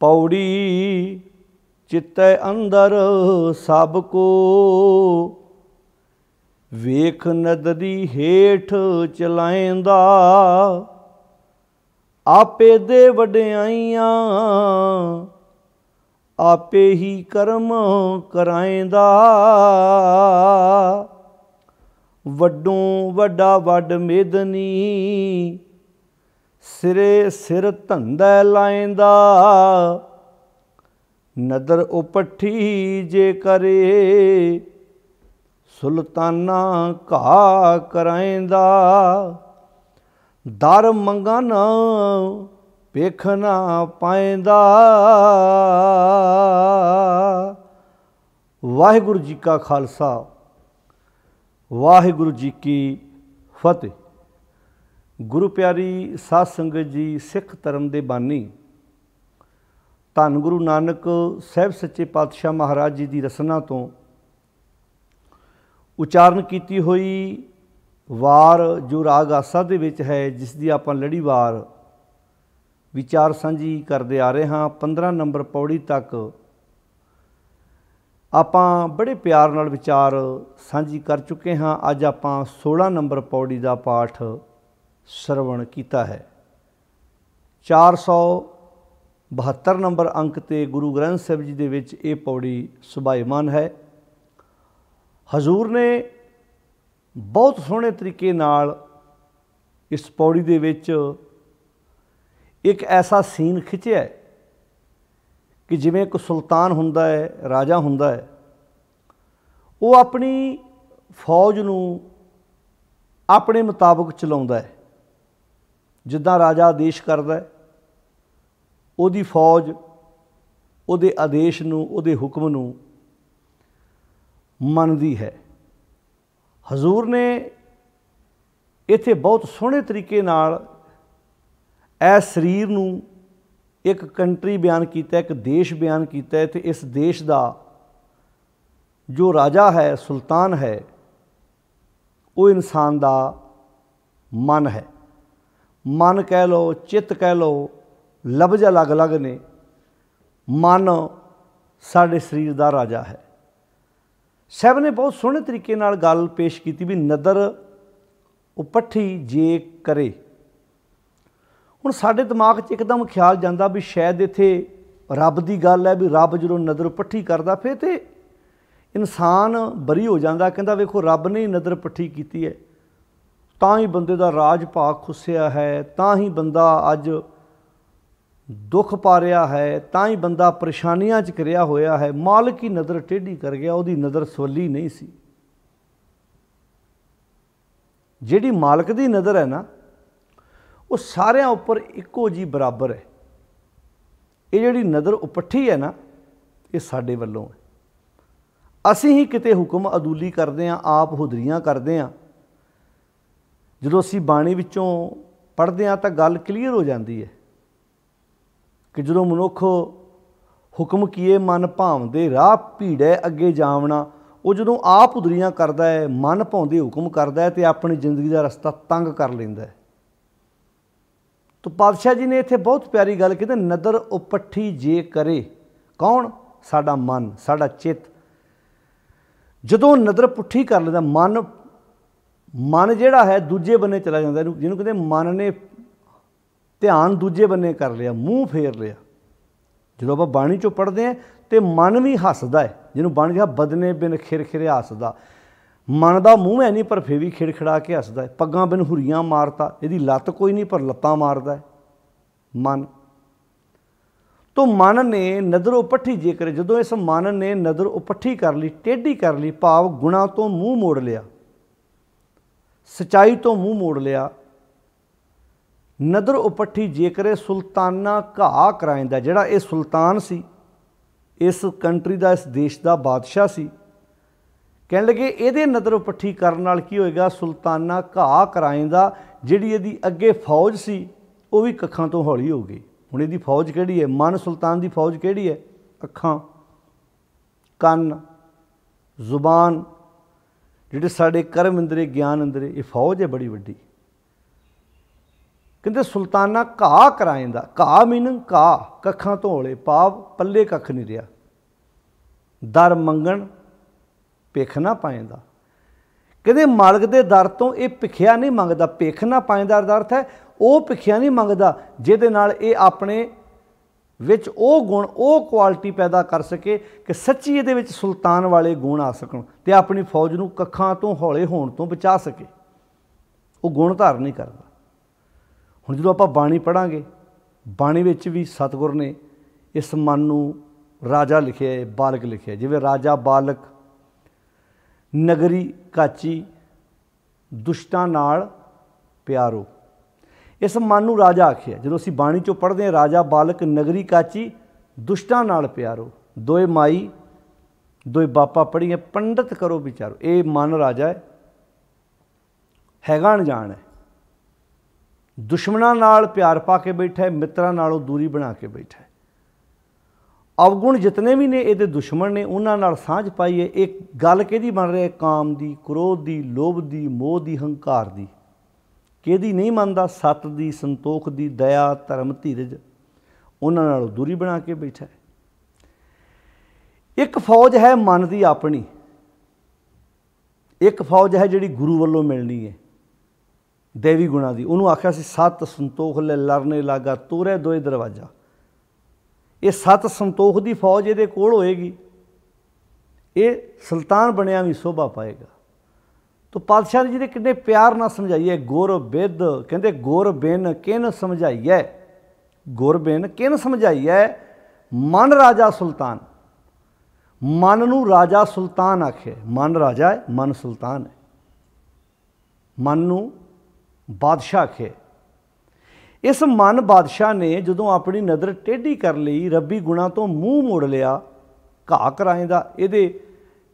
पौड़ी चित्तै अंदर सब को, वेख नदरी हेठ चलाएंदा, आपे दे वड्याइयां आपे ही कर्म कराएंदा। वड्डों वड्डा वड मेदनी, सिरे सिर धंधै लाएंदा, नदर उपट्ठी जे करे, सुल्ताना घा कराएंदा। दर मंगा न वेखना पाएंदा। वाहिगुरु जी का खालसा, वाहिगुरु जी की फतेह। गुरु प्यारी साध संगत जी, सिख धर्म के बानी धन गुरु नानक साहब सच्चे पातशाह महाराज जी की रसना तो उचारण की हुई वार जो राग आसा दे विच है, जिसकी आप लड़ीवार विचार सांझी करते आ रहे हाँ। 15 नंबर पौड़ी तक आप बड़े प्यार नाल विचार सांझी कर चुके हाँ। अज आप 16 नंबर पौड़ी का पाठ श्रवण किया है। 472 नंबर अंक ते गुरु ग्रंथ साहिब जी दे विच ये पौड़ी सुभाईमान है। हजूर ने बहुत सोहने तरीके नाल इस पौड़ी दे विच एक ऐसा सीन खिंचिया है कि जिवें एक सुल्तान हुंदा है, राजा हुंदा है, वो अपनी फौज नूं अपने मुताबिक चलाउंदा है। जिद्दां राजा आदेश करदा है, उहदी फौज उहदे आदेश नूं, उहदे हुक्म नूं मनदी है। हजूर ने इत्थे बहुत सोहने तरीके नाल इस शरीर नूं एक कंट्री बयान किया, एक देश बयान किया। तो इस देश का जो राजा है, सुल्तान है, वो इंसान का मन है। मन कह लो, चित्त कह लो, लफ्ज अलग अलग ने। मन साडे शरीर का राजा है। साहब ने बहुत सोहने तरीके नाल गल पेश की भी नदर उपट्ठी जे करे। हुण साडे दिमाग 'च एकदम ख्याल जांदा भी शायद इत्थे रब की गल है, भी रब जो नदर उपट्ठी करदा फिर तो इंसान बरी हो जाता। कहता वेखो रब ने ही नदर उपट्ठी की है, तां ही बंदे का राज भाग खुसिया है, तां ही बंदा अज दुख पा रहा है, तां ही बंदा परेशानियां च घिरिया होया है। मालिक ही नज़र टेढ़ी कर गया, उसकी नज़र सवली नहीं सी। जिहड़ी मालिक की नज़र है ना, वो सारिਆਂ उपर इक्को जी बराबर है। ये जिहड़ी नज़र उपट्ठी है ना, ये साडे वल्लों है। असीं ही किते हुक्म अदूली करते हैं, आप हुदरियां करते हैं। जो असीं बाणी विचों पढ़ते हैं तो गल क्लीयर हो जाती है कि जो मनुख हुक्म किए मन भावदे राह भीड़े अगे जावना, वो जो आप उदरियां करता है, मन भाउंदे हुक्म करता है, तो अपनी जिंदगी का रस्ता तंग कर लेंदा है। तो पातशाह जी ने इत्थे बहुत प्यारी गल की, नदर उपट्ठी जे करे। कौन? साडा मन, साडा चित्त। जदों नदर पुट्ठी कर लेंदा मन, मन जिहड़ा है दूजे बन्ने चला जाता है। जिन्होंने कहते मन ने ध्यान दूजे बन्ने कर लिया, मूँह फेर लिया। जो आप बाणी चो पढ़ते हैं तो मन भी हसदा है, जिन्होंने बाणी कहा बदने बिन खिरखिरे हसदा। मन का मूँह है नहीं पर फिर भी खिड़खिड़ा के हसदा है। पग्गां बिन हुरियां मारता, यदि लत्त कोई नहीं पर लत्तां मारदा है मन। तो मन ने नज़र उपट्ठी जे करे। जो इस मन ने नज़र उपट्ठी कर ली, टेढ़ी कर ली, भाव गुणा तो मूँह मोड़ लिया, सच्चाई तो मूँह मोड़ लिया। नदर उपट्ठी जे करे सुल्ताना घा कराइंदा। जिहड़ा ये सुल्तान सी, इस कंट्री का, इस देश का बादशाह सी, कहने लगे ये नदर उपट्ठी करन नाल की होएगा, सुल्ताना घा कराइंदा। जिहड़ी इहदी अगे फौज सी वो भी कखां तो हौली हो गई। हुण इहदी फौज किहड़ी है? मन सुल्तान की फौज किहड़ी है? अखां, कन्न, जुबान, जिहड़े साडे कर्म इंद्रे, ज्ञान इंद्रे, ये फौज है बड़ी वड्डी। कहते सुल्ताना घा कराएंदा, घा मीनिंग घा, कखां धोले भाव पल्ले कख नहीं रहा। दर मंगण भिख ना पाएंदा, कहते मालक दे दर तो ये भिखिया नहीं मंगदा। भिख ना पाएंदा दा अर्थ है वो भिखिया नहीं मंगदा जिहदे नाल ये अपने विच वो गुण वो क्वालिटी पैदा कर सके कि सच्ची ये सुल्तान वाले गुण आ सकन ते अपनी फौज नूं कखां तो हौले होण तो बचा सके। वो गुण धार नहीं करता। हुण जदों आपां बाणी पढ़ांगे, बाणी विच भी सतगुर ने इस मन नूं राजा लिखिआ है, बालक लिखिआ, जिवें राजा बालक नगरी काची दुष्टां नाल प्यारो। इस मन नूं राजा आखिआ। जदों असीं बाणी चों पढ़दे हां राजा बालक नगरी काची दुष्टां नाल प्यारो, दोए माई दोए बापा पढ़िए पंडित करो विचारो। ये मन राजा हैगा अनजान है, दुश्मनां नाल प्यार पा के बैठा है, मित्रां नालों दूरी बना के बैठा है। अवगुण जितने भी ने ये दुश्मन ने उन्हां नाल सांझ पाई है। एक गल किहदी बन रही है? काम दी, क्रोध दी, लोभ दी, मोह दी, हंकार दी। किहदी नहीं मनदा? सत दी, संतोख दी, दया, धर्म, धीरज, उन्हां नालों दूरी बना के बैठा है। एक फौज है मन दी अपनी, एक फौज है जिहड़ी गुरु वल्लों मिलनी है देवी गुणा दी। उन्होंने आख्या सी सत संतोख ले लरने लागा तोरे दोए दरवाजा। ये सत संतोख दी फौज ये कोल होएगी, ये सुल्तान बनिया भी शोभा पाएगा। तो पातशाह जी ने कितने प्यार ना समझाइए। गुर बिद कहते गुर बिन किन समझाइए, गुर बिन किन समझाइए। मन राजा सुल्तान, मन नूं राजा सुल्तान आखे। मन राजा है, मन सुल्तान है। मन नूं बादशाह आखे। इस मन बादशाह ने जदों अपनी नज़र टेढ़ी कर ली, रब्बी गुणा तो मूँह मोड़ लिया, घा कराएं दा इहदे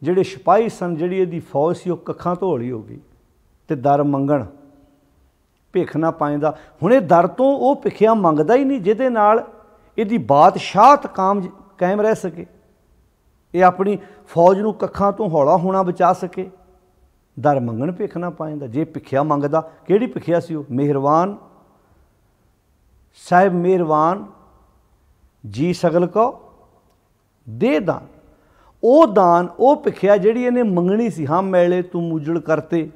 जिहड़े सिपाही सन, जिहड़ी इहदी फौज सी, वो कखां धोली हो गई ते दर मंगण भिख ना पाएंदा। हुण इह दर तो वो भिखिया मंगदा ही नहीं जिहदे नाल इहदी बादशाहत कायम रह सके, ये अपनी फौज नूं कखां तो हौला होना बचा सके। दर मंगण भिख ना पाएंदा। जे भिखिया मंगदा, किहड़ी भिखिया सी वो? मेहरबान साहिब मेहरबान जी सगल को दे दान। वो दान वो भिखिया जिहड़ी इहने मंगनी सी। हम मैले तू मूजड़ करते,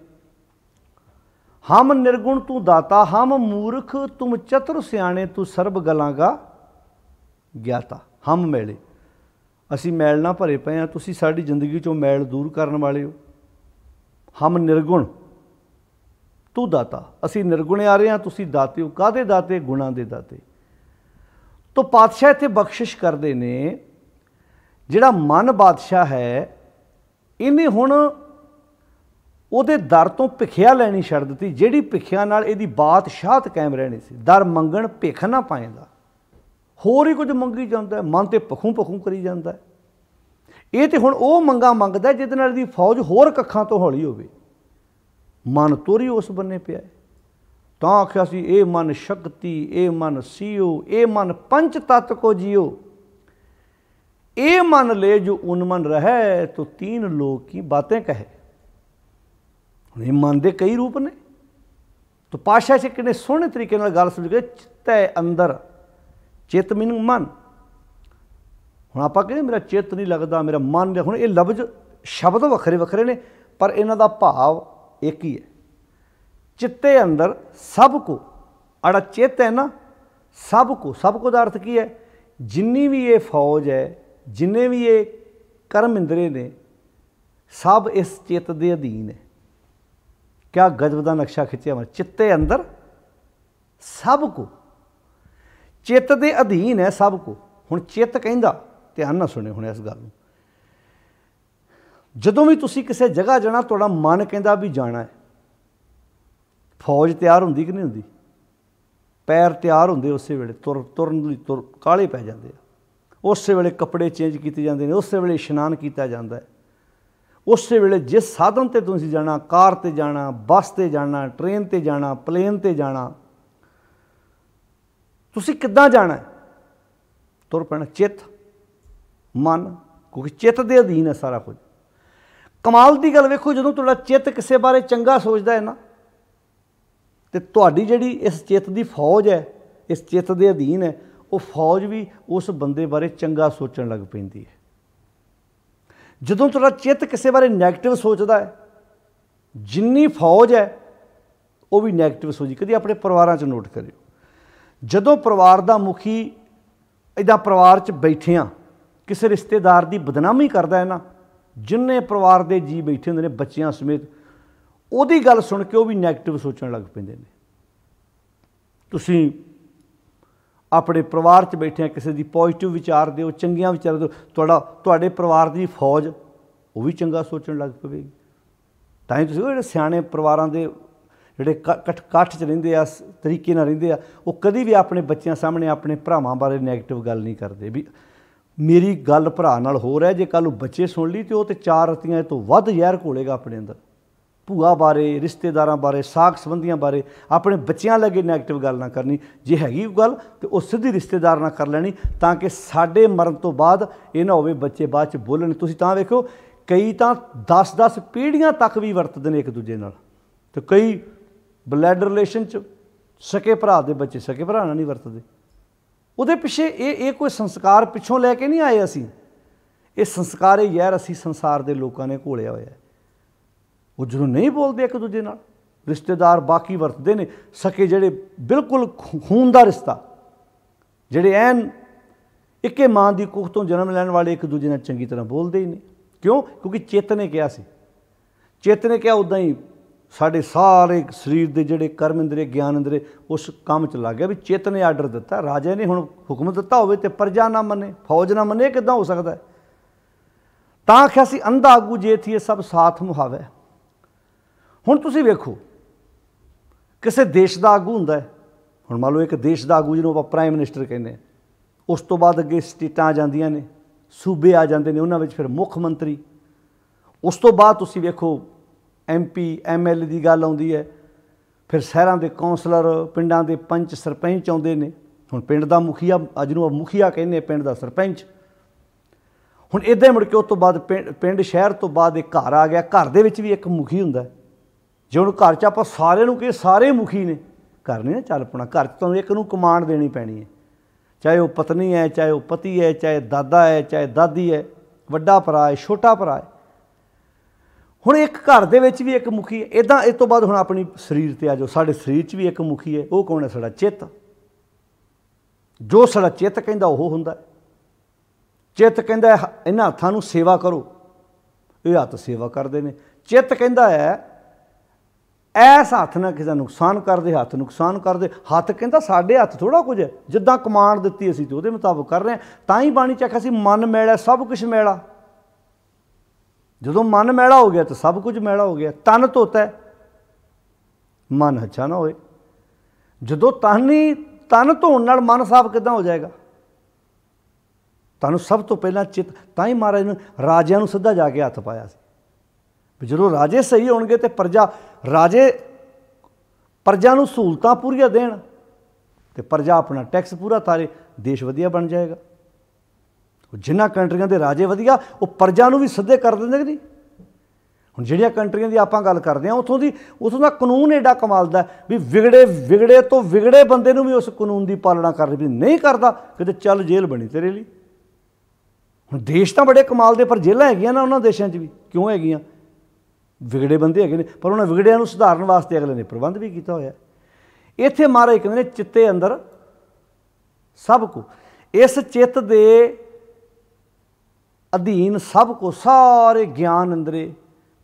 हम निर्गुण तू दाता, हम मूर्ख तुम चतुर सियाणे, तू सर्ब गलां गा ज्ञाता। हम मैले, असी मैल ना भरे पे हैं, तुसी साडी जिंदगी चों मैल दूर करन वाले हो। हम निर्गुण तू दाता, असी निर्गुणे आ रहे हैं, तुसी दाते हो। काहदे दाते? गुणां दे दाते। तो पातशाह इत्थे बख्शिश करदे ने, जिहड़ा मन बादशाह है इन्हें हुण उहदे दर तो भिखिया लैनी छड्ड दित्ती, जिहड़ी भिखिया नाल इहदी बादशाहत कायम रहनी सी। दर मंगण भिख ना पाएंदा, होर ही कुछ मंगी जांदा है, मन ते पखूं पखूं करी जांदा है। ये तो हुण वो मंगा मंगदा जिहदे नाल इहदी फौज होर कखां तो हौली होवे। मन तुर ही उस बन्ने पिया है। तां आख्या सी ए मन शक्ति, ए मन सीओ, ए मन पंच तत्त को जियो, ए मन ले जो उन मन रहे, तो तीन लोक की बातें कहे। ये मन दे कई रूप ने। तो पातशाह से कितने सोहने तरीके नाल गल समझ गए। चित्तै अंदर, चित्त मीनिंग मन। हुण आपां कहंदे मेरा चित्त नहीं लगता, मेरा मन। हुण ये लफ्ज शब्द वखरे वखरे ने, पर इन्हां दा भाव एक ही है। चित्ते अंदर सब को, आड़ा चित्त है ना, सब को दा अर्थ की है? जिन्नी भी ये फौज है, जिन्ने भी ये कर्म इंद्रे ने, सब इस चित्त के अधीन है। क्या गजब का नक्शा खिंचिया। चित्ते अंदर सब को, चित्त के अधीन है सब को। हुण चित्त कहंदा, ध्यान ना सुने हुण इस गल नूं, जदों भी तुसीं किसी जगह जाना, तुहाडा मन कहंदा भी जाना है। फौज तैयार हुंदी कि नहीं हुंदी? पैर तैयार हुंदे उस वेले, तुरन काले पै जांदे आ। उस वेले कपड़े चेंज किए जाते हैं, उस वेले इशनान किया जाता है। उस वेले जिस साधन ते तुसीं जाना, कार ते जाना, बस ते जाना, ट्रेन ते जाना, प्लेन ते जाना, तुसीं किद्दां जाना है? तुर पैना। चित्त मन, क्योंकि चित्त के अधीन है सारा कुछ। कमाल की गल वेखो, जो तुहाडा चित्त किसी बारे चंगा सोचता है ना, तो तुहाडी जिहड़ी इस चित्त की फौज है, इस चित्त के अधीन है, वो फौज भी उस बंदे बारे चंगा सोचण लग पैंदी है। जदों तुहाडा चित्त किसी बारे नैगेटिव सोचता है, जिन्नी फौज है वो भी नैगेटिव सोची। कभी अपने परिवारों च नोट करियो, जदों परिवार का मुखी इदा परिवार च बैठे हाँ किसी रिश्तेदार की बदनामी करता है ना, जिन्ने परिवार के जी बैठे होंगे ने बच्चियां समेत, ਉਹਦੀ गल सुन के वो भी नैगेटिव सोचण लग पैंदे ने। तुसीं अपने परिवार च बैठे किसी की पॉजिटिव विचार दिओ, चंगियां विचार दिओ, तुहाडे परिवार की फौज वो भी चंगा सोचण लग पवेगी। तां ही तुसीं जिहड़े सियाणे परिवारां दे जिहड़े कट्ठ च रहिंदे आ, तरीके नाल रहिंदे आ, वो कदी भी अपने बच्चों सामने अपने भरावां बारे नैगेटिव गल नहीं करते भी मेरी गल भरा नाल हो रहा है, जे कल बच्चे सुन ली तो वो तो 4 रत्तियां तो वध जहर घोलेगा अपने अंदर। भूआ बारे, रिश्तेदारां बारे, साख संबंधियां बारे अपने बच्चों लगे नैगेटिव गल ना करनी। जे हैगी गल तो वो सीधी रिश्तेदार ना कर लैनी, ताकि साडे मरण तो बाद ये ना होवे बच्चे बाद च बोलन। तुसीं तां वेखो कई तां 10-10 पीढ़ियां तक भी वरतदे ने एक दूजे नाल, तो कई ब्लैड रिलेशन च सके भरा दे बच्चे सके भरा नाल नहीं वरतदे। उहदे पिछे ये कोई संस्कार पिछों लैके नहीं आए असीं, ये संस्कार यार असीं संसार के लोगों ने घोलिया होया है। वो जो नहीं बोलते एक दूजे नाल, रिश्तेदार बाकी वरतते ने, सके जिहड़े बिल्कुल खून का रिश्ता, जिहड़े ऐन इक्के मां की कुख तो जन्म लैण वाले एक दूजे नाल चंगी तरह बोलते ही नहीं। क्यों? क्योंकि चित्त ने कहा सी, चित्त ने कहा उदां ही साढ़े सारे शरीर के जिहड़े कर्म इंद्रे ज्ञान इंद्रे उस काम च लग गया भी चित्त ने आर्डर दिता, राजे ने हुण हुक्म दिता होवे ते प्रजा ना मने, फौज ना मने, किदां हो सकता है? तां आख्या सी अंधा आगू जे थी सब साथ मुहावे। हुण तुसीं वेखो किसी देश का आगू हुंदा है, हुण मान लो एक देश का आगू जिन्हों आपां प्राइम मिनिस्टर कहने, उस तो बाद अगे स्टेटां आ जांदियां ने, सूबे आ जांदे ने, उन्हां विच फिर मुख मंत्री, उस तो बाद तुसीं वेखो MP ML की गल आउंदी है, फिर शहरां दे कौंसलर, पिंडां दे पंच सरपंच आउंदे ने। हुण पिंड दा मुखिया जिन्हों मुखिया कहने, पिंड दा सरपंच। हुण इदां मुड़ के उस तो बाद पिंड शहर तो बाद एक घर आ गया, घर दे विच भी एक मुखी हुंदा है। जे हुण घर च आपां सारे नूं कहिए सारे मुखी ने, घर नहीं ना चल पाउणा। घर च तुहानूं एक नूं कमांड देनी पैनी है, चाहे वह पत्नी है, चाहे वह पति है, चाहे दादा है, चाहे दादी है, वड्डा भरा है, छोटा भरा है। हुण एक घर दे विच भी एक मुखी है। इदां इस तो बाद हुण अपनी शरीर ते आ जाओ, साडे शरीर च भी एक मुखी है। वो कौन है? साडा चित्त। जो साडा चित्त कहंदा ओह हुंदा है। चित्त कहंदा है इन्हां हत्थां नूं सेवा करो, ये हत्थ सेवा करदे ने। चित्त कहंदा है ऐस हत्थ ना किसी नुकसान करदे, हत्थ नुकसान करदे। हत्थ कहंदा साडे हत्थ थोड़ा कुछ है, जिद्दां कमांड दित्ती असीं ते उहदे मुताबक कर रहे हैं। तां ही बाणी च आखिया सी मन मैला सब कुछ मैला। जदों मन मैला हो गया तो सब कुछ मैला हो गया। तन धोता है मन अच्छा ना होए, जदों तन धोण नाल मन साफ किदां हो जाएगा? तुहानूं सब तो पहला चित्त, तां ही महाराज ने राजिਆਂ नूं सिद्धा जाके हत्थ पाया सी भी जदों राजे सही होणगे तो राजे प्रजा नूं सहूलतां पूरीआं देण ते प्रजा अपना टैक्स पूरा तारे, देश वधिया बन जाएगा। जिन्हां कंट्रियां दे राजे वधिया वो प्रजा नूं भी सिद्धे कर दिंदे कि नहीं। हुण जिहड़ियां कंट्रियां दी आपां गल करदे हां उत्थों दा कानून एडा कमाल दा भी विगड़े तो विगड़े बंदे नूं भी उस कानून की पालना कर भी नहीं करदा, किते चल जेल बनी तेरे लिए। हुण देश तां बड़े कमाल दे पर जेलां हैगियां ना उन्हां देशां 'च भी, क्यों हैगियां? विगड़े बंदे हैगे ने, पर उन्हां विगड़िਆਂ नूं सुधारन वास्ते अगले ने प्रबंध भी कीता होया। इत्थे महाराज कहंदे ने चित्ते अंदर सब को, इस चित्त दे अधीन सब को, सारे ज्ञान इंद्रे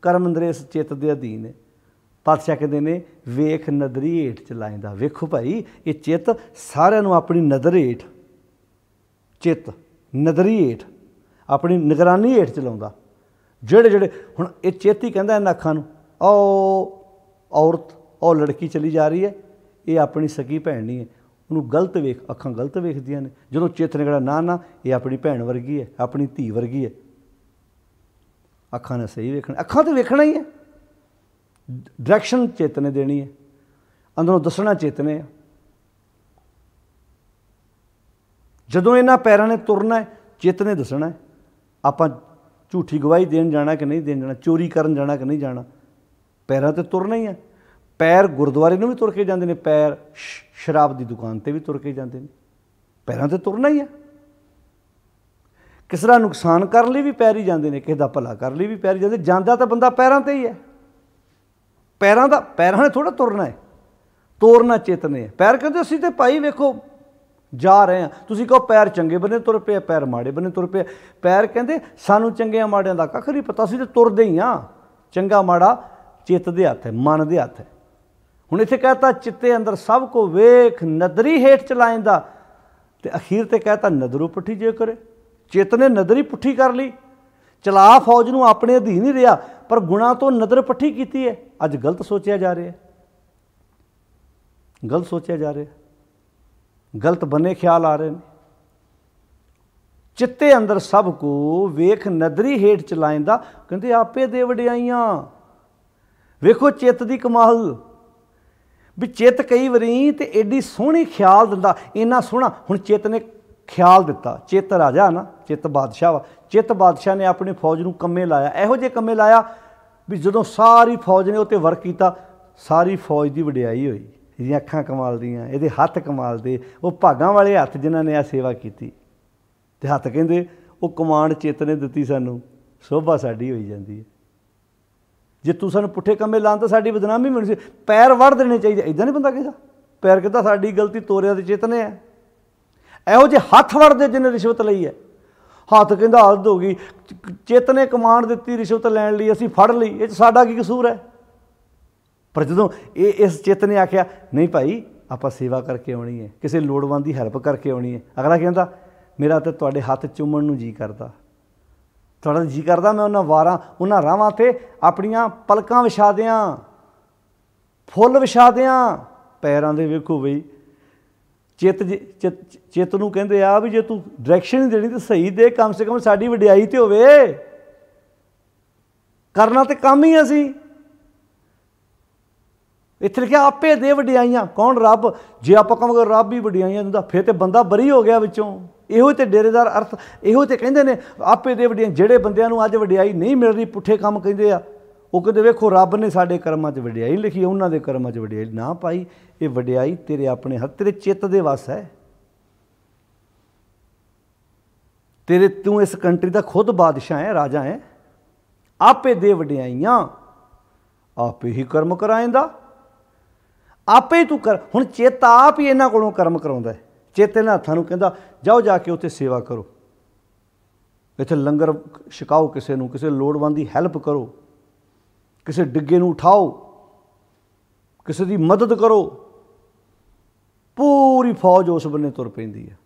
कर्म इंद्रे इस चित्त के अधीन है। पातशाह कहते हैं वेख नदरी हेठ चलाइंदा। वेखो भाई ये चित्त सारिਆਂ नूं अपनी नदर हेठ, चित्त नदरी हेठ अपनी निगरानी हेठ चलाउंदा। ਜਿਹੜੇ हुण ये चित्त ही कहंदा इन्हां अखां नूं औरत और लड़की चली जा रही है, ये अपनी सगी भैन नहीं है, उन्होंने गलत वेख, अखां गलत वेखदियां ने। जो चित्त ने कहना ना ना ये अपनी भैन वर्गी है, अपनी धी वर्गी है, अखां ने सही वेखना, अखां तो वेखना ही है। डायरैक्शन चित्त ने देनी है, अंदरों दसना चित्त ने। जदों इन्हां पैरां ने तुरना है चित्त ने दसना है। आपां झूठी गवाही देन जाना कि नहीं देन जाना, चोरी करन जाना कि नहीं जाना, पैरां ते तुरना ही है। पैर गुरुद्वारे ਨੂੰ ਵੀ ਤੁਰ ਕੇ ਜਾਂਦੇ ਨੇ, ਪੈਰ शराब की दुकान पर भी तुर के जाते हैं। पैरों से तुरना ही है। किसी का नुकसान करने लिए भी पैर ही जाते हैं, किसी का भला करने लिए भी पैर ही जाते। जाता तो बंदा पैरों से ही है, पैरों ने थोड़ा तुरना है, ਤੋਰਨਾ ਚੇਤਨੇ ਹੈ। ਪੈਰ ਕਹਿੰਦੇ ਅਸੀਂ ਤਾਂ ਭਾਈ ਵੇਖੋ ਜਾ ਰਹੇ ਹਾਂ, ਤੁਸੀਂ ਕਹੋ ਪੈਰ ਚੰਗੇ ਬੰਨੇ ਤੁਰ ਪਏ, ਪੈਰ ਮਾੜੇ ਬੰਨੇ ਤੁਰ ਪਏ। ਪੈਰ ਕਹਿੰਦੇ ਸਾਨੂੰ ਚੰਗਿਆਂ ਮਾੜਿਆਂ ਦਾ ਕੱਖ ਨਹੀਂ ਪਤਾ, ਅਸੀਂ ਤਾਂ ਤੁਰਦੇ ਹੀ ਹਾਂ। ਚੰਗਾ ਮਾੜਾ ਚਿੱਤ ਦੇ ਹੱਥ ਹੈ, ਮਨ ਦੇ ਹੱਥ ਹੈ। ਹੁਣ ਇੱਥੇ ਕਹਿਤਾ ਚਿੱਤੇ ਅੰਦਰ ਸਭ ਕੋ ਵੇਖ ਨਦਰੀ ਹੇਠ ਚਲਾਇੰਦਾ, ਤੇ ਅਖੀਰ ਤੇ ਕਹਿਤਾ ਨਦਰੂ ਪੁੱਠੀ ਜੇ ਕਰੇ। ਚਿੱਤ ਨੇ ਨਦਰੀ ਪੁੱਠੀ ਕਰ ਲਈ, ਚਲਾ ਫੌਜ ਨੂੰ ਆਪਣੇ ਅਧੀਨ ਹੀ ਰਿਹਾ, ਪਰ ਗੁਣਾ ਤੋਂ ਨਦਰ ਪੱਠੀ ਕੀਤੀ ਹੈ। ਅੱਜ ਗਲਤ ਸੋਚਿਆ ਜਾ ਰਿਹਾ, गलत सोचा जा रहा, गलत बने ख्याल आ रहे हैं। चित्ते अंदर सब को वेख नदरी हेठ चलाइंदा, कहते आपे दे वडियाइयां। वेखो चित्त दी कमाल भी, चित्त कई वारी ते एडी सोहनी ख्याल दिंदा, इन्ना सोहना। हुण चित्त ने ख्याल दिता, चित्त राजा ना, चित्त बादशाह वा। चित्त बादशाह ने अपनी फौज नूं कम्मे लाया, इहो जे कम्मे लाया भी जदों सारी फौज ने उत्ते वर्क कीता, सारी फौज दी वडियाई होई। ਇਹਦੀਆਂ ਅੱਖਾਂ ਕਮਾਲ ਦੀਆਂ, ਇਹਦੇ ਹੱਥ ਕਮਾਲ ਦੇ, ਉਹ ਭਾਗਾਂ ਵਾਲੇ ਹੱਥ ਜਿਨ੍ਹਾਂ ਨੇ ਆ ਸੇਵਾ ਕੀਤੀ। ਅਤੇ ਹੱਥ ਕਹਿੰਦੇ ਉਹ ਕਮਾਂਡ ਚਿੱਤ ਨੇ ਦਿੱਤੀ ਸਾਨੂੰ, ਸ਼ੋਭਾ ਸਾਡੀ ਹੋਈ ਜਾਂਦੀ ਹੈ। ਜੇ ਤੂੰ ਸਾਨੂੰ ਪੁੱਠੇ ਕੰਮੇ ਲਾਉਣ ਤਾਂ ਸਾਡੀ ਬਦਨਾਮੀ ਮਿਲ ਸੀ। ਪੈਰ ਵੜ ਦੇਣੇ ਚਾਹੀਦੇ, ਇੱਦਾਂ ਨਹੀਂ ਬੰਦਾ ਕਹਿੰਦਾ। ਪੈਰ ਕਹਿੰਦਾ ਸਾਡੀ ਗਲਤੀ, ਤੋਰਿਆ ਤੇ ਚਿੱਤ ਨੇ ਹੈ। ਇਹੋ ਜਿਹੇ ਹੱਥ ਵੜਦੇ ਜਿਹਨੇ ਰਿਸ਼ਵਤ ਲਈ ਹੈ। ਹੱਥ ਕਹਿੰਦਾ ਹੱਦ ਹੋ ਗਈ, ਚਿੱਤ ਨੇ ਕਮਾਂਡ ਦਿੱਤੀ ਰਿਸ਼ਵਤ ਲੈਣ ਲਈ, ਅਸੀਂ ਫੜ ਲਈ, ਇਹ 'ਚ ਸਾਡਾ ਕੀ ਕਸੂਰ ਹੈ। पर जो ये इस चित्त ने आख्या नहीं भाई आप सेवा करके आनी है, किसी लोड़वंद की हैल्प करके आनी है। अगला कहता मेरा तो तुहाडे हथ चूमण नूं जी करता, तुहाडा जी करता मैं उन्हां वारां उन्हां राहां ते अपणियां पलकां विछा दियां, फुੱਲ विछा दियां पैरां दे। वेखो बई चित्त नूं कहंदे आ भी जे तूं डायरैक्शन ही देनी तो सही दे, कम से कम साडी वडियाई ते होवे। करना तो काम ही असीं। इत्थे लिखिਆ आपे दे वडियाइयां, कौन रब। जे आप कहांगे रब ही वडियाइयां दिंदा फिर तो बंदा बरी हो गया विचों। इहो तो डेरेदार अर्थ, इहो तो कहंदे ने आपे दे वडियाई। ਜਿਹੜੇ ਬੰਦਿਆਂ ਨੂੰ ਅੱਜ ਵਡਿਆਈ ਨਹੀਂ ਮਿਲ ਰਹੀ, ਪੁੱਠੇ ਕੰਮ ਕਹਿੰਦੇ ਆ, ਉਹ ਕਹਿੰਦੇ ਵੇਖੋ ਰੱਬ ਨੇ ਸਾਡੇ ਕਰਮਾਂ 'ਚ ਵਡਿਆਈ ਲਿਖੀ, ਉਹਨਾਂ ਦੇ ਕਰਮਾਂ 'ਚ ਵਡਿਆਈ ਨਾ ਪਾਈ। ਇਹ ਵਡਿਆਈ ਤੇਰੇ ਆਪਣੇ ਹੱਥ, ਤੇਰੇ ਚਿੱਤ ਦੇ ਵੱਸ ਹੈ। ਤੇਰੇ ਤੂੰ ਇਸ ਕੰਟਰੀ ਦਾ ਖੁਦ ਬਾਦਸ਼ਾਹ ਹੈ, ਰਾਜਾ ਹੈ। ਆਪੇ ਦੇ ਵਡਿਆਈਆਂ, ਆਪੇ ਹੀ ਕਰਮ ਕਰਾਏਂਦਾ, आपे ही तू कर। हुण चित्त आप ही इन्हां कोलों कर्म कराउंदा है। चित्त इन्हां हत्थां नूं कहंदा जाओ जाके उत्थे सेवा करो, इत्थे लंगर छकाओ, किसी नूं किसी लोड़वंद दी हैल्प करो, किसी डिग्गे नूं उठाओ, किसी दी मदद करो। पूरी फौज उस बन्ने तुर पैंदी है।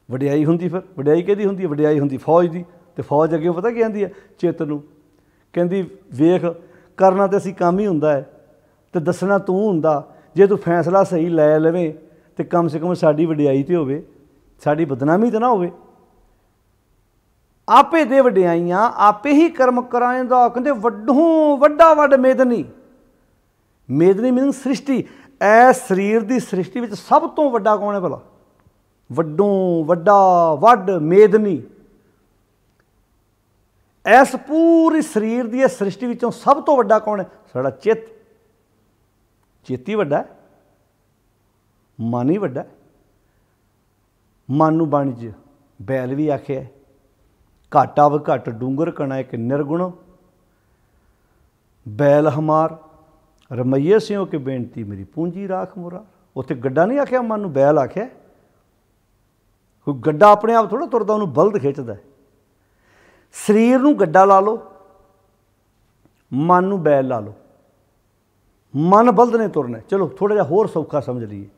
वडियाई हुंदी, फिर वडियाई किहदी हुंदी है? वडियाई हुंदी फौज दी। ते फौज अगे पता की आंदी है चित्त नूं, कहंदी वेख करना तो असीं काम ही हुंदा है तो दसना तू हुंदा। जे तू फैसला सही लै लवे तो कम से कम साडी वडियाई तो होवे, साडी बदनामी तो ना होवे। आपे दे वडियाइयां आपे ही कर्म कराएंदा, कहंदे वड्डों वड्डा वड मेदनी। मेदनी मीनिंग सृष्टि। इस शरीर की सृष्टि में सब तो वड्डा कौन है भला? वड्डों वड्डा वड मेदनी। इस पूरी शरीर की सृष्टि विचों सब तो वड्डा कौन है? साडा चित्त। चित्त ही वड्डा है, मन ही वड्डा है। मन नूं बाणी च बैल भी आखिया, घाटा व घट डूंगर कणा एक निर्गुण, बैल हमार रमैये सिओ के बेनती मेरी पूंजी राख मुरार। उत्थे गड्ढा नहीं आखिया, मन नूं बैल आखिया। कोई गड्ढा अपने आप थोड़ा तुरदा, उन्होंने बलद खिंचदा। शरीर नूं गड्ढा ला लो, मन नूं बैल ला लो। मन बलद ने तुरना। चलो थोड़ा जिहा होर सौखा समझ लीए।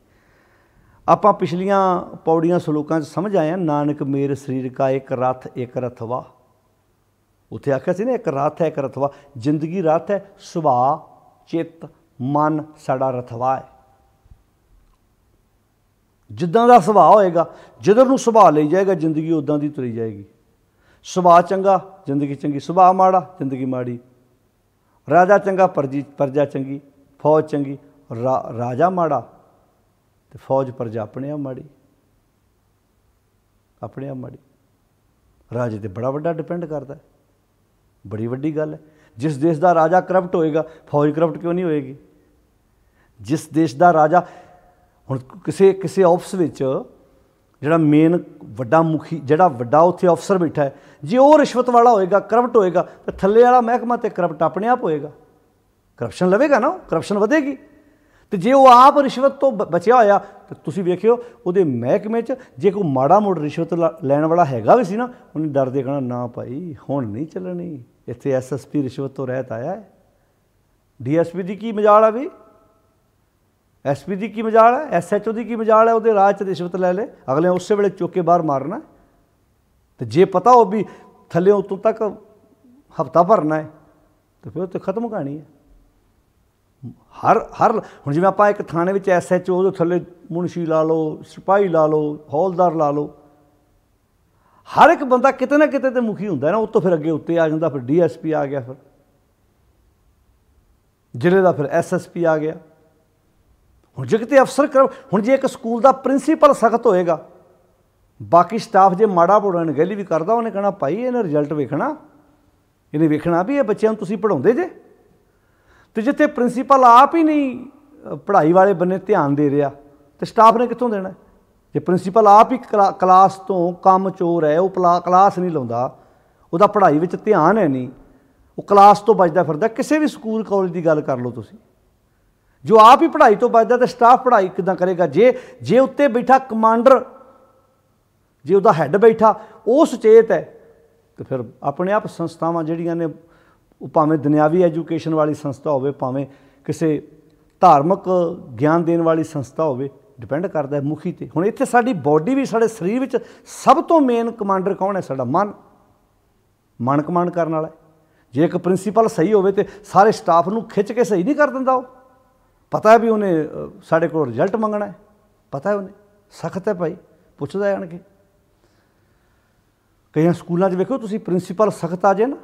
आपां पिछलियां पौड़ियां सलोकां समझ आए हैं। नानक मेरे शरीर का एक रथ एक रथवा। उत्थे आख्या सी ना एक रथ है एक रथवा। जिंदगी रथ है, सुभाਅ चित्त मन साडा रथवा है। जिद्दां दा सुभाਅ होएगा, जिधर नूं सुभाਅ लई जाएगा जिंदगी उदां दी तुरी जाएगी। सुभाਅ चंगा जिंदगी चंगी, सुभाਅ माड़ा जिंदगी माड़ी। राजा चंगा प्रजा चंगी, फौज चंगी। राजा माड़ा तो फौज प्रजा अपने आप माड़ी, अपने आप माड़ी। राजे ते बड़ा वड्डा डिपेंड करता है, बड़ी वड्डी गल है। जिस देश का राजा करप्ट होएगा फौज करप्ट क्यों नहीं होएगी? जिस देश का राजा हुण किसी किसी ऑफिस विच जिहड़ा मेन वड्डा मुखी जिहड़ा वड्डा उत्थे अफसर बैठा है, जे वो रिश्वत वाला होएगा, करप्ट होएगा, तो थल्ले वाला महकमा तो करप्ट अपने आप होएगा, करप्शन लवेगा ना, करप्शन वधेगी। तो जे वो आप रिश्वत तो बचिया होया तो तुसीं वेखिओ उहदे महकमे च जे कोई माड़ा मोड़ रिश्वत लैण वाला हैगा भी सी ना, उन्हें डरदे कहना ना भाई हुण नहीं चलनी, इत्थे SSP रिश्वत तो रहत आया है। DSP की मजाल है भी, SP की मजाल है, SHO की मजाल है, वो राज च रिश्वत लै ले, अगले उस वेले चुक के बाहर मारना। तो जे पता हो भी थल्ले उतों तक हफ्ता भरना है तो फिर तो खत्म कहानी है। हर हुण जिवें आपां एक थाने विच SHO उहदे थल्ले मुंशी ला लो, सिपाही ला लो, हौलदार ला लो, हर एक बंदा किते ना किते तो मुखी हुंदा है ना। उस तो फिर अगे उत्ते आ जांदा, फिर DSP आ गया, फिर जिले का फिर SSP आ गया। हुण जे किते अफसर कर, हुण जे एक स्कूल का प्रिंसीपल सख्त होएगा, बाकी स्टाफ जे माड़ा मोड़ा अणगहली भी करदा, उन्हें कहना भाई इन्हें रिजल्ट वेखना, इन्हें वेखना भी ये बच्चों तुसीं पढ़ाउंदे जे। तो जिथे प्रिंसीपल आप ही नहीं पढ़ाई वाले बन्ने ध्यान दे रहा तो स्टाफ ने कित्थों देना। जे प्रिंसीपल आप ही क्लास तो काम चोर है, वो क्लास नहीं लाउंदा, उहदा पढ़ाई विच ध्यान है नहीं, वो क्लास तो बचदा फिरदा, किसी भी स्कूल कॉलेज की गल कर लो तुसीं, जो आप ही पढ़ाई तो बचदा तो स्टाफ पढ़ाई किदां करेगा। जे उत्ते बैठा कमांडर, जे उहदा हैड बैठा वो सुचेत है, तो फिर अपने आप संस्थावां जिहड़ियां ने, भावें दुनियावी एजुकेशन वाली संस्था होवे, भावें किसी धार्मिक ज्ञान देने वाली संस्था होवे, डिपेंड करता है मुखी ते। हुण इत्थे साडी बॉडी भी, साडे शरीर विच सब तो मेन कमांडर कौन है? साडा मन कमांड करने वाला है। जे एक प्रिंसीपल सही होवे ते सारे स्टाफ नूं खिच के सही नहीं कर दिंदा। वो पता है भी उन्हें साडे कोल रिजल्ट मंगना है, पता है उन्हें, सख्त है भाई, पुछदा है आण के। कई स्कूलों च वेखो तुसीं प्रिंसीपल सख्त आ जाए ना,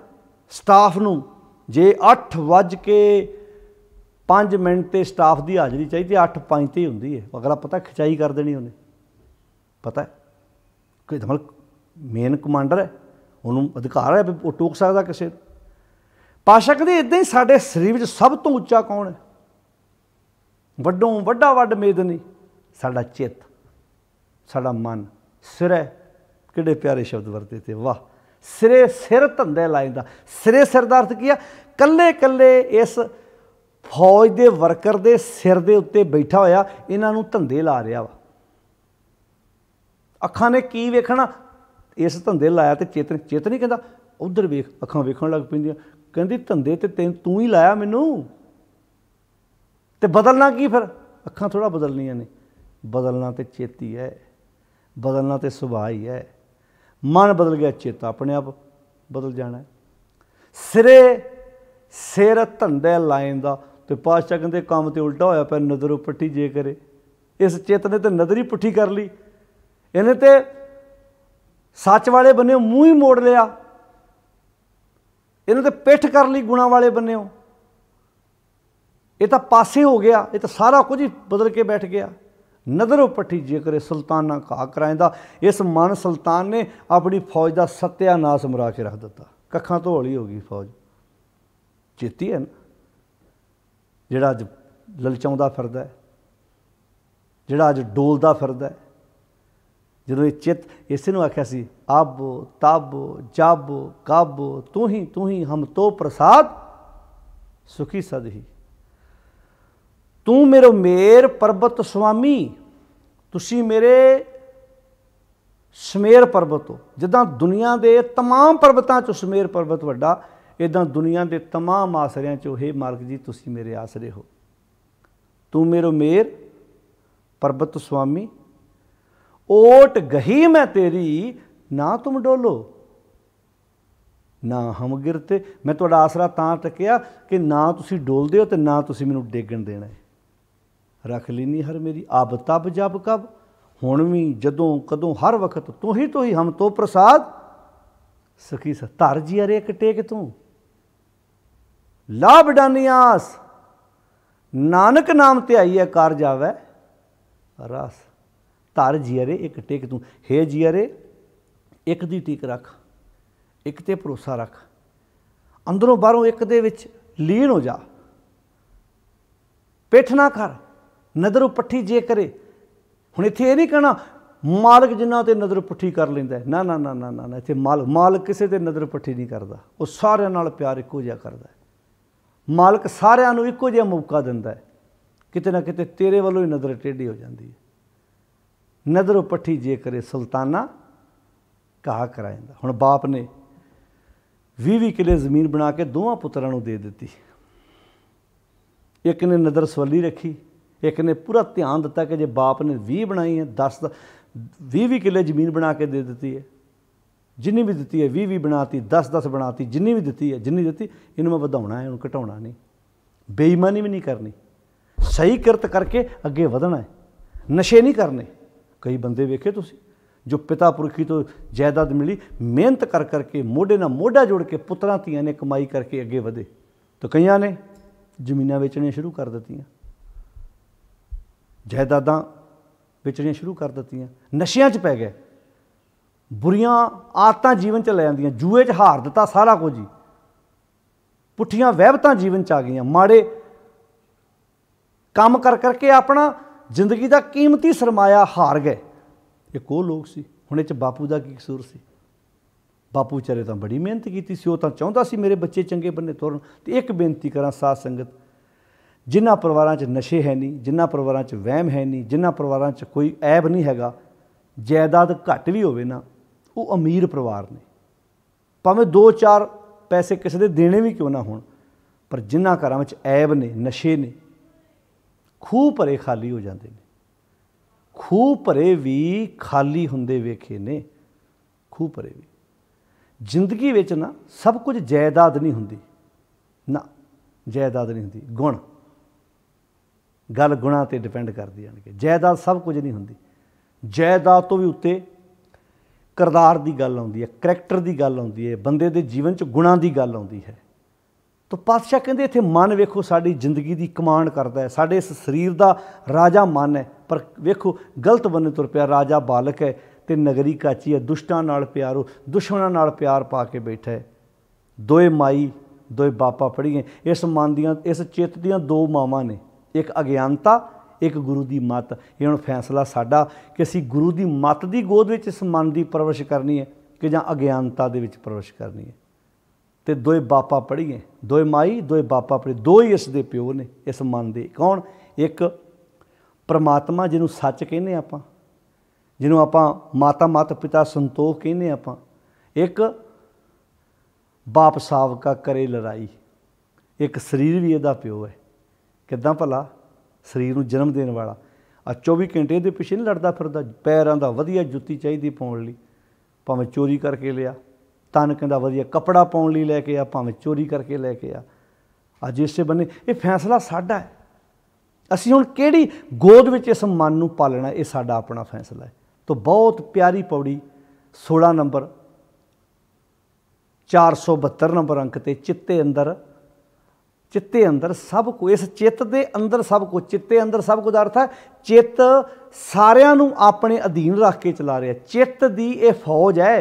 स्टाफ नूं जे 8:05 ते स्टाफ की हाज़री चाहिए, 8:05 ते ही हुंदी है, अगला पता खिंचाई कर देनी उन्हें, पता है कि मतलब मेन कमांडर है, उन्होंने अधिकार है भी वो टोक सकता किसी। पातशाह कहते इदां ही साडे शरीर में सब तो उच्चा कौन है? वड्डों वड्डा वड्ड मेदनी साडा चित्त, साडा मन, सिर है। किहड़े प्यारे शब्द वरते थे, वाह। सिरे सिर धंधे लाइंदा, सिरे सिर दा अर्थ की है? कल्ले कल्ले इस फौज के वर्कर के सिर के उत्ते बैठा होया इन्हां नूं धंधे ला रहा वा। अखां ने की वेखना, इस धंधे लाया तो चेत नहीं कहता उधर वेख, अखां वेखण लग पैंदियां, कहंदी धंधे ते तू ही लाया मैनूं, ते बदलना की फिर? अखां थोड़ा बदलनियां ने, बदलना तो चेती है, बदलना तो सुभाਅ ही है। मन बदल गया, चेता अपने आप बदल जाना है। सिरे सिर धंधे लाइन का तो पातशाह कहते काम तो उल्टा होया पिया, नज़र पुट्ठी जे करे। इस चित्त ने तो नज़र ही पुट्ठी कर ली, इन्हें तो सच वाले बन्ने मूँह ही मोड़ लिया, इन्हें तो पिठ कर ली गुणा वाले बन्ने। ये तो पासे हो गया, ये तो सारा कुछ ही बदल के बैठ गया। नज़र पट्टी जे करे सुल्ताना घा कराइंदा। इस मन सुल्तान ने अपनी फौज का सत्यानाश मरा के रख दिता, कखां तो हौली हो गई फौज। चेती है ना जिहड़ा अज ललचाउंदा फिरदा है, जिहड़ा अज डोलदा फिरदा है। जदों ये चित्त इसे नूं आख्या सी अब तब जब कब तू ही हम तो प्रसाद सुखी सद ही। तू मेरो मेर पर्वत स्वामी, तुसी मेरे शमेर पर्वत हो। जिदा दुनिया के तमाम पर्वतों चो शमेर पर्वत वड्डा, इदा दुनिया के तमाम आसरियां चो हे मालिक जी तुसी मेरे आसरे हो। तू मेरो मेर पर्वत स्वामी, ओट गही मैं तेरी ना तुम डोलो ना हम गिरते। मैं तुहाडा आसरा तां टकिया कि ना तुसी डोलदे हो ते ना तुसी मैनूं डेगण देना है। रख लीनी हर मेरी अब तब जब कब, हुण भी जदों कदों हर वक्त तू ही हम तो प्रसाद सखी स। धर जी अरे एक टेक तू ला बडानी आस, नानक नाम ते आई है कार जावै रस। धर जी अरे एक टेक तू, हे जी अरे एक दी टीक रख, एक ते भरोसा रख, अंदरों बाहरों एक दे विच लीन हो जा, पिठ ना कर। नज़र उपट्ठी जे करे। हुण इत्थे ये नहीं कहना मालक जिन्हां ते नज़र उपट्ठी कर लैंदा है, ना ना ना ना ना, इत्थे मालक किसी ते नज़र उपट्ठी नहीं करता, वो सारिਆਂ नाल प्यार इक्को जिहा करदा है। मालक सारिਆਂ नूं इक्को जिहा मौका दिंदा है, किते ना किते तेरे वालों ही नज़र टेढ़ी हो जाती है। नज़र उपट्ठी जे करे सुल्ताना घाह कराइंदा। हुण बाप ने 20-20 किले जमीन बना के दोवां पुत्रां नूं दे दित्ती। एक ने नज़र सवली रखी, एक ने पूरा ध्यान दिता कि जे बाप ने 20 बनाई है 20-20 किले जमीन बना के दे दी है, जिन्नी भी दी है 20-20 बनाती, 10-10 बनाती, जिन्नी भी दी है, जिन्नी दी इन्हूं मैं वधाउणा है, इन्हूं घटाउणा नहीं, बेईमानी भी नहीं करनी, सही किरत करके अगे वधना है, नशे नहीं करने। कई बंदे वेखे तुसीं जो पिता पुरखी तो जायदाद मिली, मेहनत कर करके मोढे नाल मोढा जोड़ के पुत्रां धीआं ने कमाई करके अगे वधे, तो कईयां ने ਜ਼ਮੀਨਾਂ ਵੇਚਣੀਆਂ शुरू कर ਦਿੱਤੀਆਂ, ਜਾਇਦਾਦਾਂ ਵੇਚਣੀਆਂ शुरू कर ਦਿੱਤੀਆਂ, ਨਸ਼ਿਆਂ 'ਚ ਪੈ ਗਏ, बुरियां आदतां जीवन 'ਚ ਲੈ ਆਂਦੀਆਂ, ਜੂਏ 'ਚ ਹਾਰ ਦਿੱਤਾ ਸਾਰਾ ਕੁਝ ਹੀ, ਪੁੱਠੀਆਂ ਵਹਿਬਤਾਂ ਜੀਵਨ 'ਚ ਆ ਗਈਆਂ, ਮਾੜੇ ਕੰਮ ਕਰ ਕਰਕੇ ਆਪਣਾ ਜ਼ਿੰਦਗੀ ਦਾ ਕੀਮਤੀ ਸਰਮਾਇਆ ਹਾਰ ਗਏ। ਇੱਕ ਉਹ ਲੋਕ ਸੀ। ਹੁਣ ਇਹ 'ਚ ਬਾਪੂ ਦਾ ਕੀ ਕਸੂਰ ਸੀ? बापू विचारे तो बड़ी मेहनत की सी, वो तो चाहता सी मेरे बच्चे चंगे बने तुरन। तो एक बेनती करा साध संगत, जिन्हां परिवारां च नशे है नहीं, जिन्हां परिवारां च वहम है नहीं, जिन्हां परिवारां च कोई ऐब नहीं हैगा, जायदाद घट भी होवे ना, वो अमीर परिवार ने, भावें 2-4 पैसे किसी दे देने भी क्यों ना होण, पर जिन्हां घरां विच ऐब ने, नशे ने, खूह भरे खाली हो जाते हैं। खूह भरे भी खाली हुंदे वेखे ने, खूह भरे भी। जिंदगी विच ना सब कुछ जायदाद नहीं हुंदी, ना जायदाद नहीं हुंदी, गुण, गल गुणां ते डिपेंड करदी है। जायदाद सब कुछ नहीं हुंदी, जायदाद तो भी उत्ते किरदार की गल आउंदी है, करैक्टर की गल आउंदी है, बंदे दे जीवन च गुणां की गल आउंदी है। तो पातशाह कहंदे इत्थे मन वेखो साडी जिंदगी की कमांड करदा है, साडे इस शरीर का राजा मन है, पर वेखो गलत बने तुर पिया, राजा बालक है ते नगरी काची है, दुष्टां नाल प्यारो, दुश्मनां नाल प्यार पा के बैठा है। दोए माई दोए बापा पढ़िए, इस मन दियां इस चित्त दियां 2 मावां ने, एक अज्ञानता एक गुरु की मत। ये हुण फैसला साडा कि असीं गुरु की मत की गोद विच इस मन की परवरिश करनी है कि जां अज्ञानता दे विच परवरिश करनी है। तो दोए बापा पढ़िए, दोए माई दोए बापा पढ़ी, 2 ही इस दे प्यो ने इस मन दे। कौन? एक परमात्मा जिन्हों सच कहने आपां, जिन्हों आपां माता माता पिता संतोख कहने आपां, एक बाप सावका करे लड़ाई, एक शरीर भी इहदा प्यो है। किदां भला शरीर नूं जन्म देने वाला 24 घंटे इहदे पिछे नहीं लड़दा फिरदा, पैरां दा वधिया जुत्ती चाहीदी पाउण लई, भावें चोरी करके लिया, तन कहंदा वधिया कपड़ा पाउण लई लैके आ, भावें चोरी करके लैके आ। अज इसे बन्ने ये फैसला साडा है, असीं हुण किहड़ी गोद विच इस मन नूं पालना, ये साडा अपना फैसला है। तो बहुत प्यारी पौड़ी 16 नंबर 472 नंबर अंक ते चित्ते अंदर सब कुछ, इस चित्त दे अंदर सब कुछ, चित्ते अंदर सब कुछ अर्थ है चित्त सारियां नूं अपने अधीन रख के चला रहा। चित्त दी ये फौज है,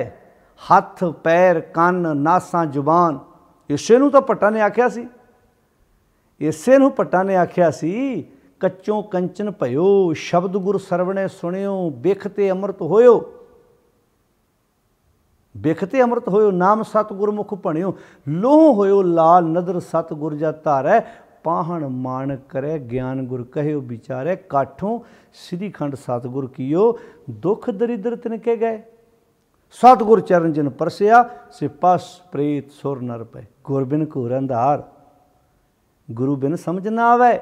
हथ पैर कन्न नासां जुबान, इसे नूं तो भट्टां ने आख्या सी, इसे नूं भट्टां ने आख्या सी कच्चों कंचन भयो, शब्द गुर सरवणे सुनियो, बिखते अमृत होयो, बिखते अमृत होयो, नाम सतगुर मुख भणियो, लोह होयो लाल नदर सतगुर जा धारै, पाहण मान करे ज्ञान गुर कहो विचारे, काठों श्रीखंड सतगुर कियो, दुख दरिद्र तिनके गए, सतगुर चरण जिन परसिया, सिपस प्रेत सुर नर पै, गुर बिन घोर अंधार, गुरु बिन समझ ना आवे,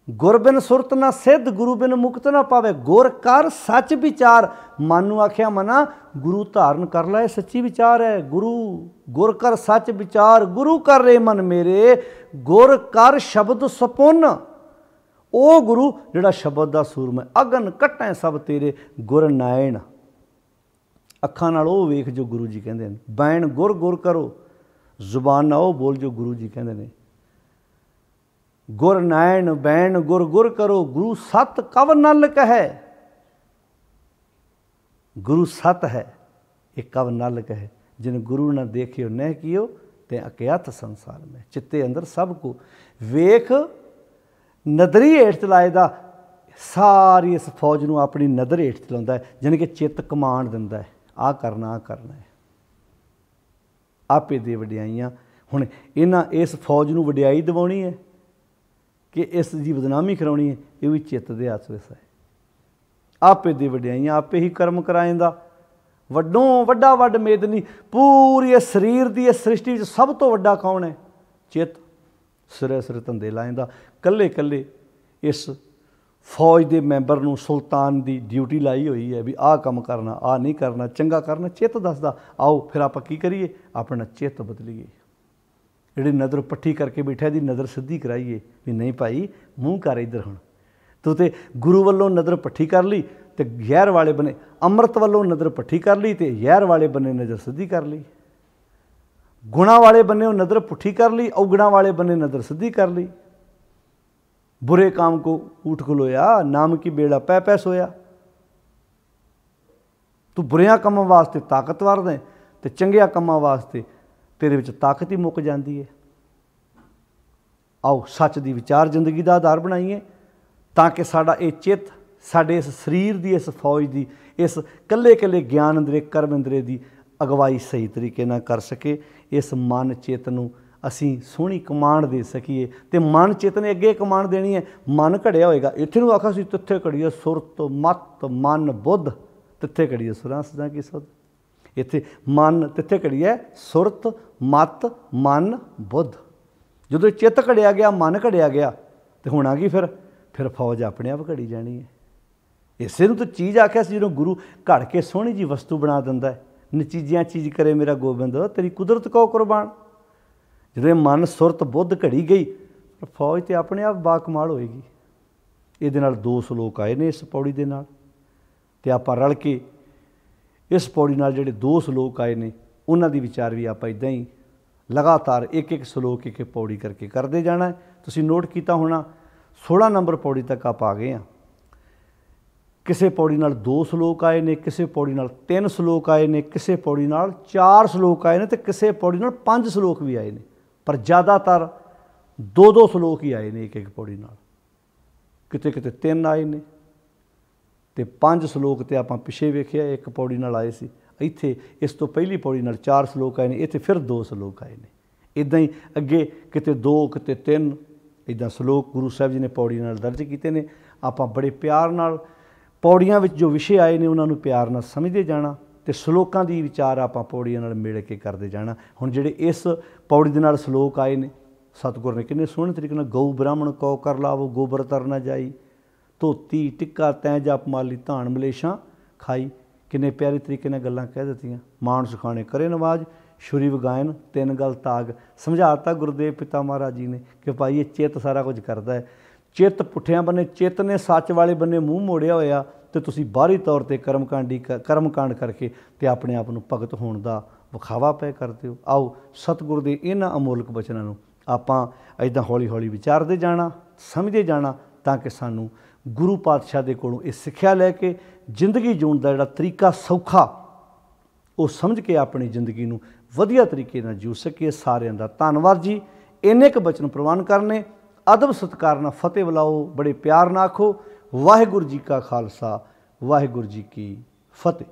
गुर बिन सुरत ना सिद्ध, गुरु बिन मुक्त ना पावे, गुर कर सच विचार, मन नूं आख्या मना गुरु धारण कर लै, सच्ची विचार है गुरु, गुर कर सच विचार, गुरु कर रे मन मेरे, गुर कर शब्द सपुन, ओ गुरु जिहड़ा शब्द दा सूरम है, अगन कट्टें सब तेरे, गुर नायण, अखां नाल ओ वेख जो गुरु जी कहंदे ने, बैण गुर गुर करो, जुबान ना ओ बोल जो गुरु जी कहंदे ने, गुर नायण बैण गुर गुर करो, गुरु सत कव नल कहे, गुरु सत है एक कव नल कहे, जिन गुरु न देखियो न कियो ते अज्ञात संसार में, चित्ते अंदर सब को वेख ਨਦਰ ਹੀ ਹੇਠ ਚਲਾਏ ਦਾ ਸਾਰੀ ਇਸ ਫੌਜ ਨੂੰ ਆਪਣੀ ਨਦਰ ਹੇਠ ਚਲਾਉਂਦਾ ਹੈ, ਜਾਣੀ ਕਿ ਚਿੱਤ ਕਮਾਂਡ ਦਿੰਦਾ ਹੈ, ਆਹ ਕਰਨਾ ਹੈ। ਆਪੇ ਦੇ ਵਡਿਆਈਆਂ। ਹੁਣ ਇਹਨਾਂ ਇਸ ਫੌਜ ਨੂੰ ਵਡਿਆਈ ਦਿਵਾਉਣੀ ਹੈ ਕਿ ਇਸ ਦੀ ਬਦਨਾਮੀ ਕਰਾਉਣੀ ਹੈ, ਇਹ ਵੀ ਚਿੱਤ ਦੇ ਹੱਥ ਵਿੱਚ ਹੈ। ਆਪੇ ਦੇ ਵਡਿਆਈਆਂ, ਆਪੇ ਹੀ ਕਰਮ ਕਰਾਇੰਦਾ। ਵੱਡੋਂ ਵੱਡਾ ਵੱਡ ਮੇਦਨੀ, ਪੂਰੀ ਇਸ ਸਰੀਰ ਦੀ ਇਸ ਸ੍ਰਿਸ਼ਟੀ ਵਿੱਚ ਸਭ ਤੋਂ ਵੱਡਾ ਕੌਣ ਹੈ? ਚਿੱਤ। ਸਿਰੇ ਸਿਰ ਧੰਦੇ ਲਾਇੰਦਾ। ਕੱਲੇ ਕੱਲੇ ਇਸ ਫੌਜ ਦੇ ਮੈਂਬਰ ਨੂੰ ਸੁਲਤਾਨ ਦੀ ਡਿਊਟੀ ਲਾਈ ਹੋਈ ਹੈ ਵੀ ਆਹ ਕੰਮ ਕਰਨਾ, ਆਹ ਨਹੀਂ ਕਰਨਾ, ਚੰਗਾ ਕਰਨਾ। ਚਿੱਤ ਦੱਸਦਾ। ਆਓ ਫਿਰ ਆਪਾਂ ਕੀ ਕਰੀਏ? ਆਪਣਾ ਚਿੱਤ ਬਦਲੀਏ। ਜਿਹੜੀ ਨਜ਼ਰ ਪੱਠੀ ਕਰਕੇ ਬੈਠਾ ਦੀ ਨਜ਼ਰ ਸਿੱਧੀ ਕਰਾਈਏ ਵੀ ਨਹੀਂ ਭਾਈ, ਮੂੰਹ ਕਰ ਇੱਧਰ। ਹੁਣ ਤੂੰ ਤੇ ਗੁਰੂ ਵੱਲੋਂ ਨਜ਼ਰ ਪੱਠੀ ਕਰ ਲਈ ਤੇ ਜ਼ਹਿਰ ਵਾਲੇ ਬੰਨੇ, ਅੰਮ੍ਰਿਤ ਵੱਲੋਂ ਨਜ਼ਰ ਪੱਠੀ ਕਰ ਲਈ ਤੇ ਜ਼ਹਿਰ ਵਾਲੇ ਬੰਨੇ ਨਜ਼ਰ ਸਿੱਧੀ ਕਰ ਲਈ। ਗੁਣਾ ਵਾਲੇ ਬੰਨੇ ਉਹ ਨਜ਼ਰ ਪੁੱਠੀ ਕਰ ਲਈ, ਔਗਣਾ ਵਾਲੇ ਬੰਨੇ ਨਜ਼ਰ ਸਿੱਧੀ ਕਰ ਲਈ। बुरे काम को उठ खलोया, नाम की बेड़ा पै पै सोया। तू बुरियां कामां वास्ते ताकतवर ने ते चंगियां कामां वास्ते तेरे विच ताकत ही मुक जाती है। आओ सच की विचार जिंदगी का आधार बनाइए ताकि साडा ये चित्त साडे इस शरीर की, इस फौज की, इस कल्ले कल्ले ज्ञान इंद्रे कर्म इंद्रे की अगवाई सही तरीके नाल कर सके। इस मन चित्त नूं असी सोहनी कमांड दे सकीए ते मन चित्त ने अगे कमांड देनी है। मन घड़िया होएगा, इत्थे नूं आखा सी तित्थे घड़िया सुरत मत मन बुद्ध, तित्थे घड़िया सुरां सदा की सुध। इत्थे मन तित्थे घड़िया सुरत मत मन बुद्ध। जदों चित्त घड़िया गया, मन घड़िया गया तो होना की फिर फौज अपने आप घड़ी जानी है। इसे नूं तो चीज़ आख्या सी जदों गुरु घड़ के सोहनी जी वस्तु बना दिंदा है। नचीजियां चीज़ करे मेरा गोबिंद, तेरी कुदरत को कुरबान। जो मन सुरत बुद्ध घड़ी गई फौज तो अपने आप बाकमाल होएगी। ये दो सलोक आए ने इस पौड़ी दे नाल ते आपां रल के इस पौड़ी नाल जिहड़े दो सलोक आए ने उन्हां दी विचार भी आपां इदां ही लगातार एक एक सलोक एक एक पौड़ी करके करते जाना है। तुसीं नोट किया होना 16 नंबर पौड़ी तक आप आ गए हैं। किसी पौड़ी नाल 2 सलोक आए ने, किसी पौड़ी नाल 3 सलोक आए ने, किसी पौड़ी नाल 4 सलोक आए ने ते किसी पौड़ी नाल 5 सलोक भी आए ने, पर ज़्यादातर 2-2 सलोक ही आए ने एक एक पौड़ी नाल। किते किते 3 आए ने ते 5 सलोक तो आपां पिछे वेखिया एक पौड़ी नाल आए सी। इत्थे इस तो पहली पौड़ी नाल 4 सलोक आए ने, इत्थे फिर 2 सलोक आए ने। इदां ही अगे किते 2 किते 3 इदां सलोक गुरु साहब जी ने पौड़ी नाल दर्ज कीते ने। आपां बड़े प्यार नाल पौड़ियां विच जो विषय आए ने उन्हां नूं प्यार नाल समझदे जाना ते सलोकां दी विचार आपां पौड़ियां नाल मिल के करते जाना। हुण जिहड़े इस पौड़ी दे नाल सलोक आए ने सतगुर ने किन्ने सोहणे तरीके नाल गऊ ब्राह्मण कौ कर लावो गोबर तर ना जाई, धोती टिक्का तैं जप माली धान मलेशां खाई। किन्ने प्यारे तरीके नाल गल्लां कह दित्तियां। माण सुखाने करे नवाज छुरी वगायन 3 गल ताग। समझाता गुरुदेव पिता महाराज जी ने कि भाई ये चित्त सारा कुछ करता है। चित्त पुठियां बने चित्त ने सच वाले बने मूँह मोड़िया होया तो तुसी बाहरी तौर पर कर्मकांड करके ते अपने आप नूं भगत होण दा विखावा पै करते हो। आओ सतगुर दे इन्हां अमोलक बचनां नूं आपां इदां हौली हौली विचारते जाना, समझते जाना ताकि सानूं गुरु पातशाह दे कोलों इह सिक्ख्या लैके जिंदगी जीउण दा जिहड़ा तरीका सौखा वो समझ के अपनी जिंदगी नूं वधिया तरीके नाल जीउ सकीए। सारिआं दा धन्नवाद जी। इन्ने क बचन प्रवान करने, अदब सत्कार नाल फतेह बुलाओ, बड़े प्यार नाल आखो वाहिगुरू जी का खालसा वाहिगुरू जी की फतेह।